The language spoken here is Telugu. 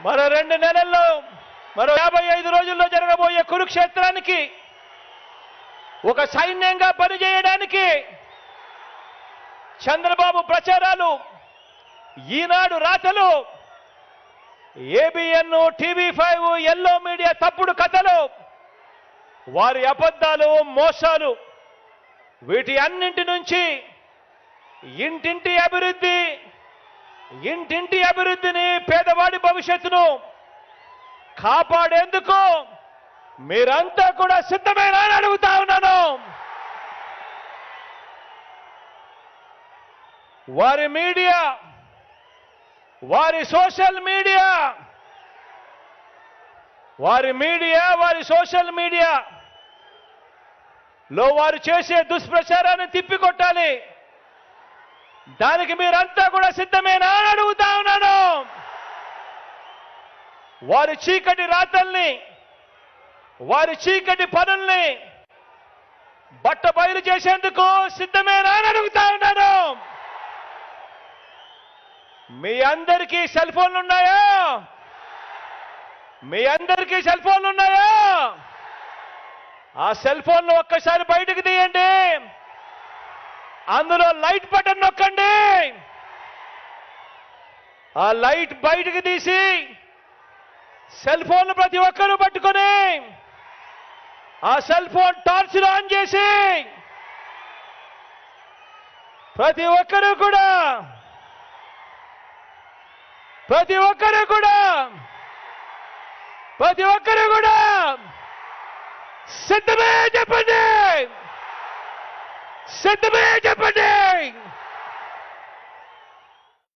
మరో 2 నెలల్లో మరో 55 రోజుల్లో జరగబోయే కురుక్షేత్రానికి ఒక సైన్యంగా పనిచేయడానికి చంద్రబాబు ప్రచారాలు, ఈనాడు రాతలు, ఏబిఎన్, టీవీ5, ఎల్లో మీడియా తప్పుడు కథలు, వారి అబద్ధాలు, మోసాలు, వీటి అన్నింటి నుంచి ఇంటింటి అభివృద్ధిని, పేదవాడి భవిష్యత్తును కాపాడేందుకు మీరంతా కూడా సిద్ధమేనా అని అడుగుతా ఉన్నాను. వారి మీడియా, వారి సోషల్ మీడియా, వారి సోషల్ మీడియాలో వారు చేసే దుష్ప్రచారాన్ని తిప్పికొట్టాలి. దానికి మీరంతా కూడా సిద్ధమేనా అని అడుగుతా ఉన్నాను. వారి చీకటి రాతల్ని, వారి చీకటి పనుల్ని బట్టబయలు చేసేందుకు సిద్ధమేనా అని అడుగుతా ఉన్నాను. మీ అందరికీ సెల్ ఫోన్లు ఉన్నాయా? మీ అందరికీ సెల్ ఫోన్లు ఉన్నాయా? ఆ సెల్ ఫోన్లు ఒక్కసారి బయటకు తీయండి. అందులో లైట్ బటన్ నొక్కండి. ఆ లైట్ బయటకు తీసి సెల్ ఫోన్లు ప్రతి ఒక్కరూ పట్టుకొని ఆ సెల్ ఫోన్ టార్చ్లు ఆన్ చేసి ప్రతి ఒక్కరూ కూడా సిద్ధమే చెప్పండి.